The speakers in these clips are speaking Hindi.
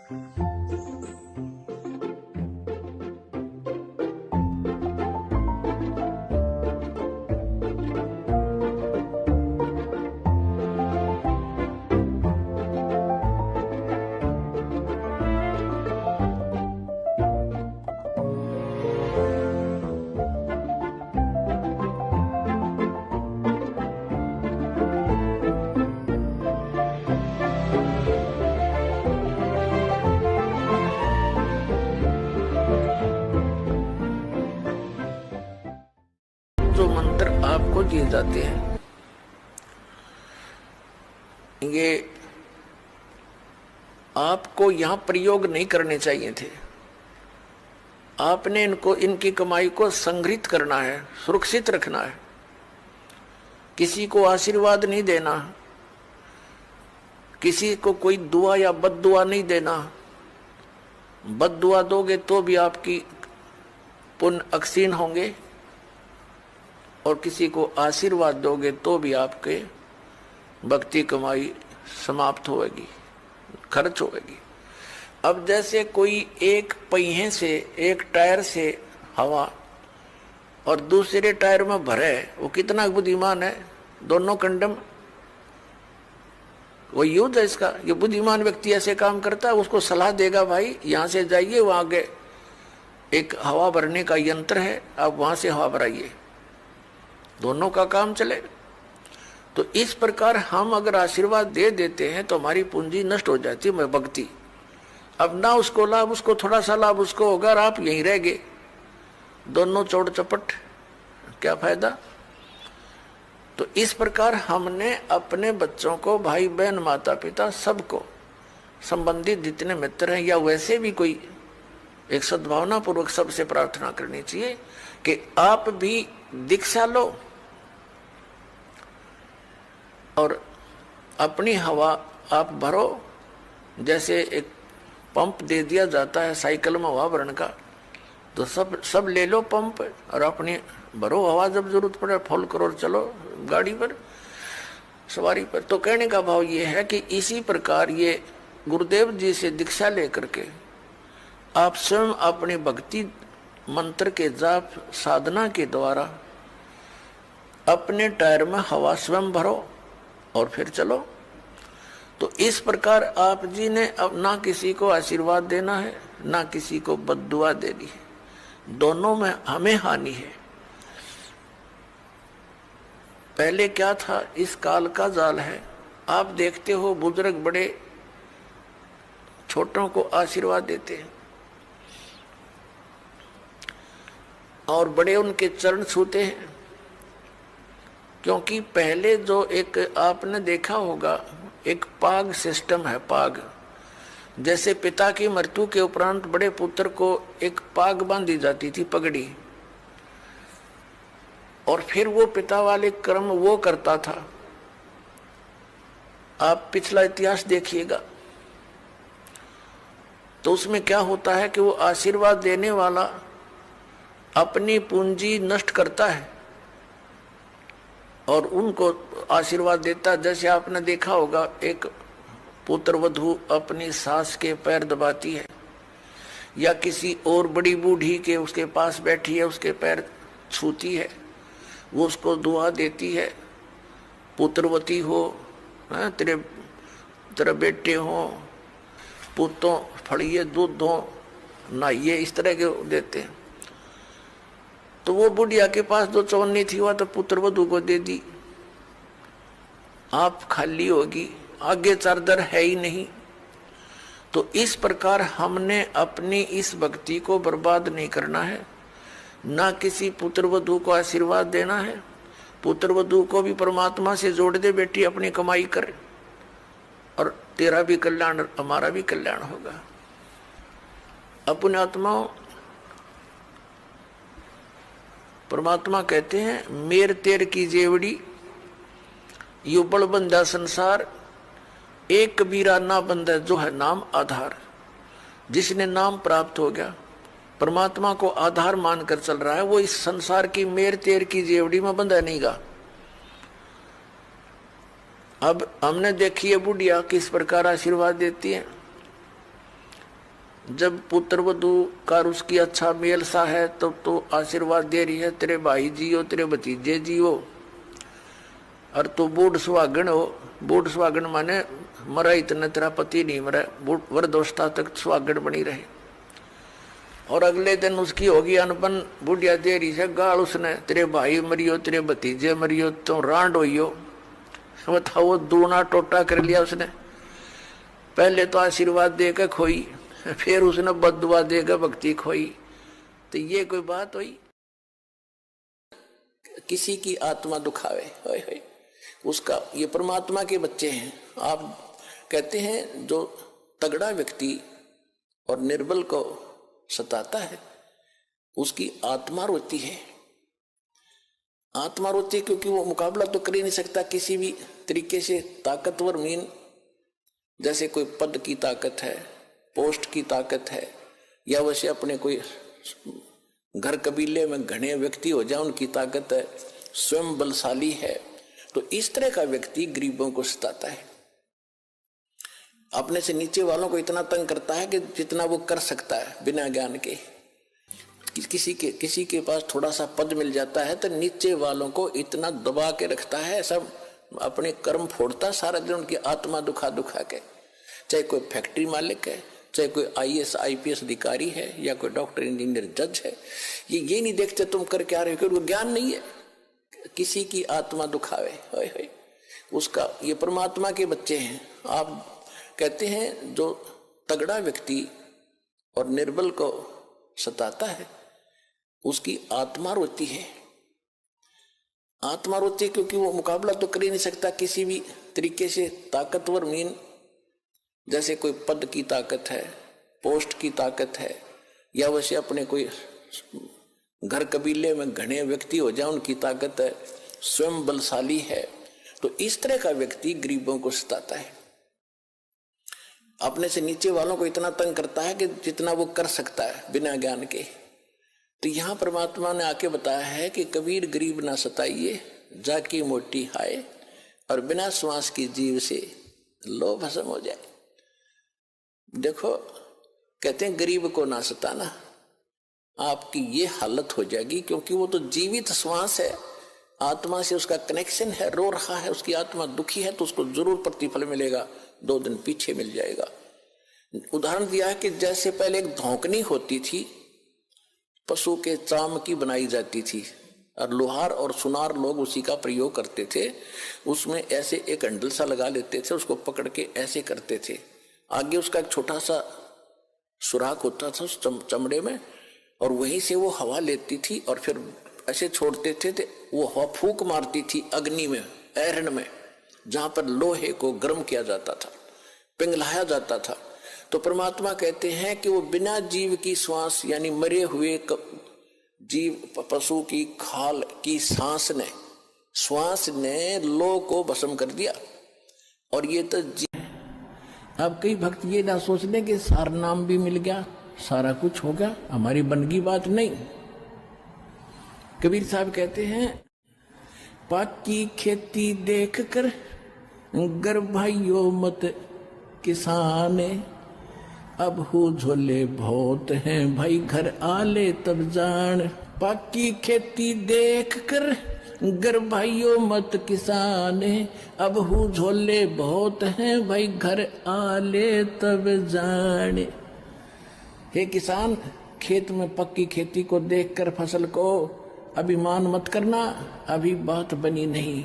जो मंत्र आपको दिए जाते हैं ये आपको यहां प्रयोग नहीं करने चाहिए थे। आपने इनकी कमाई को संग्रहित करना है, सुरक्षित रखना है। किसी को आशीर्वाद नहीं देना, किसी को कोई दुआ या बद्दुआ नहीं देना। बद्दुआ दोगे तो भी आपकी पुण्य अक्षीण होंगे और किसी को आशीर्वाद दोगे तो भी आपके भक्ति कमाई समाप्त होगी, खर्च होगी। अब जैसे कोई एक पहिए से, एक टायर से हवा और दूसरे टायर में भरे, वो कितना बुद्धिमान है। दोनों कंडम, वो युद्ध है इसका। ये बुद्धिमान व्यक्ति ऐसे काम करता है, उसको सलाह देगा भाई यहां से जाइए, वहां आगे एक हवा भरने का यंत्र है, आप वहां से हवा भराइए, दोनों का काम चले। तो इस प्रकार हम अगर आशीर्वाद दे देते हैं तो हमारी पूंजी नष्ट हो जाती है, भक्ति। अब ना उसको लाभ, उसको थोड़ा सा लाभ उसको होगा और आप यहीं रह गए, दोनों चौड़ चपट, क्या फायदा। तो इस प्रकार हमने अपने बच्चों को, भाई बहन, माता पिता, सबको, संबंधित जितने मित्र हैं या वैसे भी कोई, एक सद्भावना पूर्वक सबसे प्रार्थना करनी चाहिए कि आप भी दीक्षा लो और अपनी हवा आप भरो। जैसे एक पंप दे दिया जाता है साइकिल में हवा भरने का, तो सब ले लो पंप और अपनी भरो हवा, जब जरूरत पड़े फुल करो और चलो गाड़ी पर, सवारी पर। तो कहने का भाव ये है कि इसी प्रकार ये गुरुदेव जी से दीक्षा लेकर के आप स्वयं अपनी भक्ति मंत्र के जाप साधना के द्वारा अपने टायर में हवा स्वयं भरो और फिर चलो। तो इस प्रकार आप जी ने अब ना किसी को आशीर्वाद देना है, ना किसी को बद्दुआ देनी है, दोनों में हमें हानि है। पहले क्या था, इस काल का जाल है। आप देखते हो बुजुर्ग बड़े छोटों को आशीर्वाद देते हैं और बड़े उनके चरण छूते हैं, क्योंकि पहले जो एक आपने देखा होगा एक पाग सिस्टम है। पाग जैसे पिता की मृत्यु के उपरांत बड़े पुत्र को एक पाग बांधी जाती थी, पगड़ी, और फिर वो पिता वाले कर्म वो करता था। आप पिछला इतिहास देखिएगा तो उसमें क्या होता है कि वो आशीर्वाद देने वाला अपनी पूंजी नष्ट करता है और उनको आशीर्वाद देता। जैसे आपने देखा होगा एक पुत्र वधू अपनी सास के पैर दबाती है या किसी और बड़ी बूढ़ी के उसके पास बैठी है उसके पैर छूती है, वो उसको दुआ देती है, पुत्रवती हो, तेरे बेटे हो, पुतों फड़िए दूध दो, नहाइए, इस तरह के देते हैं। तो वो बुढ़िया के पास जो चौनी थी वह तो पुत्र वधू को दे दी, आप खाली होगी, आगे चारदर है ही नहीं। तो इस प्रकार हमने अपनी इस भक्ति को बर्बाद नहीं करना है, ना किसी पुत्र वधू को आशीर्वाद देना है। पुत्र वधू को भी परमात्मा से जोड़ दे, बेटी अपनी कमाई कर और तेरा भी कल्याण हमारा भी कल्याण होगा। अपने आत्माओं, परमात्मा कहते हैं मेर तेर की जेवड़ी यू बड़ बंदा संसार, एक कबीरा ना बंदा जो है नाम आधार। जिसने नाम प्राप्त हो गया, परमात्मा को आधार मानकर चल रहा है, वो इस संसार की मेर तेर की जेवड़ी में बंधा नहीं गा। अब हमने देखी है बुढ़िया किस प्रकार आशीर्वाद देती है। जब पुत्र वधू का उसकी अच्छा मेल सा है तब तो आशीर्वाद दे रही है, तेरे भाई जियो, तेरे भतीजे जियो। और तू बूढ़ सुहागन हो। बूढ़ सुहागन माने मरा इतना तेरा पति नहीं मरा, वृद्धावस्था तक सुहागन बनी रहे। और अगले दिन उसकी होगी अनबन, बुढ़िया दे रही है गाल उसने, तेरे भाई मरियो, तेरे भतीजे मरियो, तो रांड होइयो। बताओ, वो दूना टोटा कर लिया उसने। पहले तो आशीर्वाद देकर खोई, फिर उसने बददुआ देकर भक्ति खोई। तो ये कोई बात हुई? किसी की आत्मा दुखावे, होय होय, उसका, ये परमात्मा के बच्चे हैं। आप कहते हैं जो तगड़ा व्यक्ति और निर्बल को सताता है उसकी आत्मा रोती है। आत्मा रोती है क्योंकि वो मुकाबला तो कर ही नहीं सकता किसी भी तरीके से। ताकतवर मीन जैसे कोई पद की ताकत है, पोस्ट की ताकत है, या वैसे अपने कोई घर कबीले में घने व्यक्ति हो जाए उनकी ताकत है, स्वयं बलशाली है। तो इस तरह का व्यक्ति गरीबों को सताता है, अपने से नीचे वालों को इतना तंग करता है कि जितना वो कर सकता है बिना ज्ञान के। किसी के पास थोड़ा सा पद मिल जाता है तो नीचे वालों को इतना दबा के रखता है, सब अपने कर्म फोड़ता सारा दिन, उनकी आत्मा दुखा दुखा के। चाहे कोई फैक्ट्री मालिक है, चाहे कोई IAS IPS अधिकारी है, या कोई डॉक्टर इंजीनियर जज है, ये नहीं देखते तुम कर क्या रहे हो, क्योंकि ज्ञान नहीं है। किसी की आत्मा दुखावे, होय होय, उसका, ये परमात्मा के बच्चे हैं। आप कहते हैं जो तगड़ा व्यक्ति और निर्बल को सताता है उसकी आत्मा रोती है। आत्मा रोती है क्योंकि वो मुकाबला तो कर ही नहीं सकता किसी भी तरीके से। ताकतवर मीन जैसे कोई पद की ताकत है, पोस्ट की ताकत है, या वैसे अपने कोई घर कबीले में घने व्यक्ति हो जाए उनकी ताकत है, स्वयं बलशाली है। तो इस तरह का व्यक्ति गरीबों को सताता है, अपने से नीचे वालों को इतना तंग करता है कि जितना वो कर सकता है बिना ज्ञान के। तो यहां परमात्मा ने आके बताया है कि कबीर गरीब ना सताइए, जाकी मोटी हाय, और बिना श्वास की जीव से लो भस्म हो जाए। देखो, कहते हैं गरीब को ना सताना, आपकी ये हालत हो जाएगी, क्योंकि वो तो जीवित श्वास है, आत्मा से उसका कनेक्शन है, रो रहा है, उसकी आत्मा दुखी है, तो उसको जरूर प्रतिफल मिलेगा, 2 दिन पीछे मिल जाएगा। उदाहरण दिया है कि जैसे पहले एक धौंकनी होती थी, पशु के चाम की बनाई जाती थी, और लोहार और सुनार लोग उसी का प्रयोग करते थे। उसमें ऐसे एक हैंडल सा लगा लेते थे, उसको पकड़ के ऐसे करते थे, आगे उसका एक छोटा सा सुराख होता था उस चमड़े में, और वहीं से वो हवा लेती थी और फिर ऐसे छोड़ते थे, तो वो हवा फूंक मारती थी अग्नि में, ऐरन में, जहां पर लोहे को गर्म किया जाता था, पिघलाया जाता था। तो परमात्मा कहते हैं कि वो बिना जीव की श्वास, यानी मरे हुए जीव पशु की खाल की श्वास ने लो को भस्म कर दिया। और ये तो अब कई भक्त ये ना सोच लें कि सार नाम भी मिल गया, सारा कुछ हो गया, हमारी बनगी बात नहीं। कबीर साहब कहते हैं, पाकी खेती देख कर गर भाइयों मत किसान, अब हो झोले बहुत हैं भाई घर आले तब जान। पाकी खेती देख कर गर भाइयों मत किसान, अब हो झोले बहुत हैं भाई घर आले तब जान। हे किसान, खेत में पक्की खेती को देखकर फसल को अभिमान मत करना, अभी बात बनी नहीं,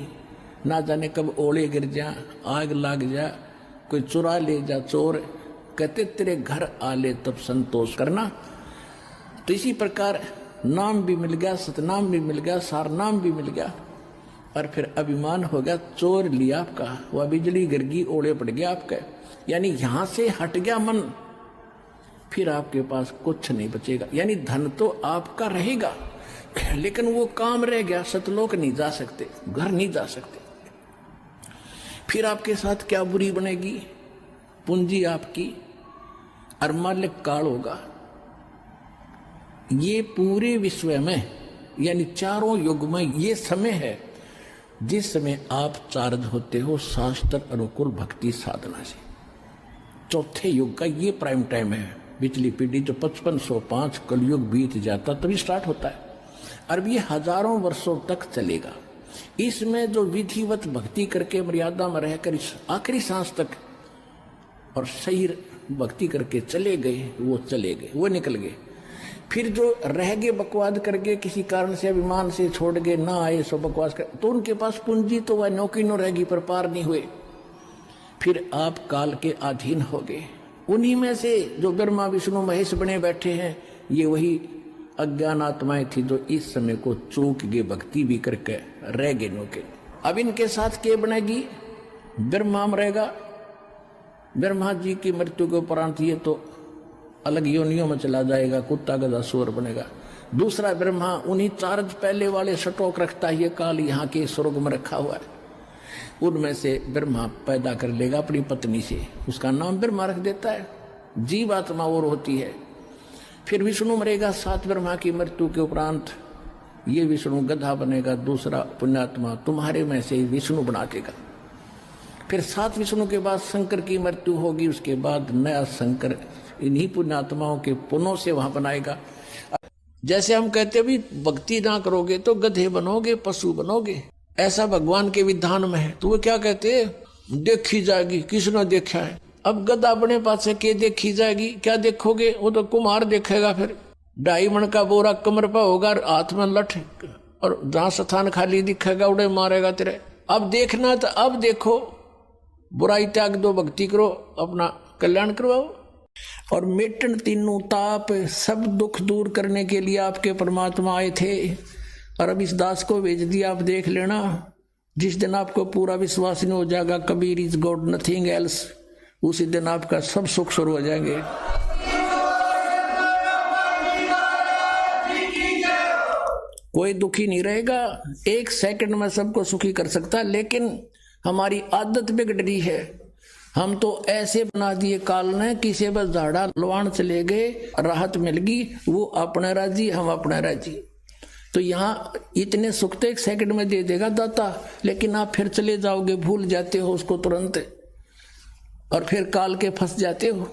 ना जाने कब ओले गिर जा, आग लग जा, कोई चुरा ले जा चोर, कहते तेरे घर आले तब संतोष करना। तो इसी प्रकार नाम भी मिल गया, सतनाम भी मिल गया, सार नाम भी मिल गया, और फिर अभिमान हो गया, चोर लिया आपका, वह बिजली गिर गई, ओले पड़ गया आपका, यानी यहां से हट गया मन, फिर आपके पास कुछ नहीं बचेगा। यानी धन तो आपका रहेगा, लेकिन वो काम रह गया, सतलोक नहीं जा सकते, घर नहीं जा सकते। फिर आपके साथ क्या बुरी बनेगी, पूंजी आपकी और मालिक काल होगा। ये पूरे विश्व में, यानी चारों युग में ये समय है जिस समय आप चार्ज होते हो शास्त्र अनुकूल भक्ति साधना से। चौथे युग का ये प्राइम टाइम है, पिछली पीढ़ी जो 5505 कलयुग बीत जाता तभी स्टार्ट होता है। और ये हजारों वर्षों तक चलेगा। इसमें जो विधिवत भक्ति करके मर्यादा में रहकर इस आखिरी सांस तक और सही भक्ति करके चले गए, वो चले गए, वो निकल गए। फिर जो रह गए बकवाद करके किसी कारण से अभिमान से छोड़ गए, ना आए सो बकवास कर, तो उनके पास पूंजी तो वह नौकी नो रहेगी पर पार नहीं हुए। फिर आप काल के अधीन हो गए। उन्हीं में से जो ब्रह्मा विष्णु महेश बने बैठे हैं, ये वही अज्ञान आत्माएं थी जो इस समय को चूक गए, भक्ति भी करके रह गए नौके। अब इनके साथ क्या बनेगी? ब्रह्मा मरेगा, ब्रह्मा जी की मृत्यु के उपरांत ये तो अलग योनियों में चला जाएगा, कुत्ता गधा सूअर बनेगा। दूसरा ब्रह्मा उन्हीं चार्ज पहले वाले स्टॉक रखता है, ये काल यहाँ के स्वर्ग में रखा हुआ है, उनमें से ब्रह्मा पैदा कर लेगा अपनी पत्नी से, उसका नाम ब्रह्मा रख देता है। जीव आत्मा और होती है। फिर विष्णु मरेगा 7 ब्रह्मा की मृत्यु के उपरांत, ये विष्णु गधा बनेगा, दूसरा पुण्यात्मा तुम्हारे में से विष्णु बना देगा। फिर 7 विष्णु के बाद शंकर की मृत्यु होगी, उसके बाद नया शंकर इन्हीं पुण्यात्माओं के पुनों से वहां बनाएगा। जैसे हम कहते भी भक्ति ना करोगे तो गधे बनोगे, पशु बनोगे, ऐसा भगवान के विधान में है। तो वो क्या कहते हैं? देखी जाएगी। किसने देखा है? अब गधा अपने पास से के देखी जाएगी? क्या देखोगे? वो तो कुम्हार देखेगा। फिर 2.5 मन का बोरा कमर पर होगा, हाथ में लठ, और जहां स्थान खाली दिखेगा उड़े मारेगा तेरे। अब देखना तो अब देखो, बुराई त्याग दो, भक्ति करो, अपना कल्याण करवाओ। और मेटन तीनों ताप, सब दुख दूर करने के लिए आपके परमात्मा आए थे। और अब इस दास को भेज दिया, आप देख लेना। जिस दिन आपको पूरा विश्वास नहीं हो जाएगा Kabir is God nothing else, उसी दिन आपका सब सुख शुरू हो जाएंगे। कोई दुखी नहीं रहेगा। 1 सेकंड में सबको सुखी कर सकता है, लेकिन हमारी आदत बिगड़ रही है। हम तो ऐसे बना दिए काल ने, किसी बस झाड़ा लवाण चले गए, राहत मिल गई, वो अपने राजी, हम अपने राजी। तो यहाँ इतने सुख तो 1 सेकंड में दे देगा दाता, लेकिन आप फिर चले जाओगे, भूल जाते हो उसको तुरंत, और फिर काल के फंस जाते हो।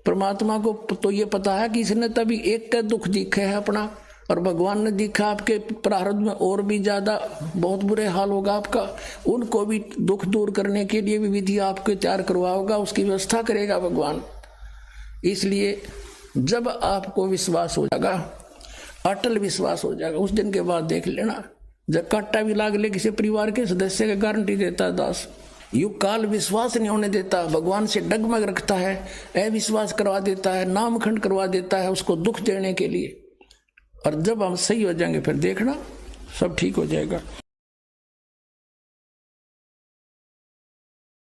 परमात्मा को तो ये पता है कि इसने तभी एक का दुख दिखे है अपना, और भगवान ने दिखा आपके प्रारब्ध में और भी ज्यादा बहुत बुरे हाल होगा आपका, उनको भी दुख दूर करने के लिए भी विधि आपको तैयार करवाओगा, उसकी व्यवस्था करेगा भगवान। इसलिए जब आपको विश्वास हो जाएगा, अटल विश्वास हो जाएगा, उस दिन के बाद देख लेना, जब काटा भी लाग ले किसी परिवार के सदस्य का गारंटी देता है दास। यु काल विश्वास नहीं होने देता, भगवान से डगमग रखता है, अविश्वास करवा देता है, नामखंड करवा देता है उसको दुख देने के लिए। और जब हम सही हो जाएंगे फिर देखना सब ठीक हो जाएगा।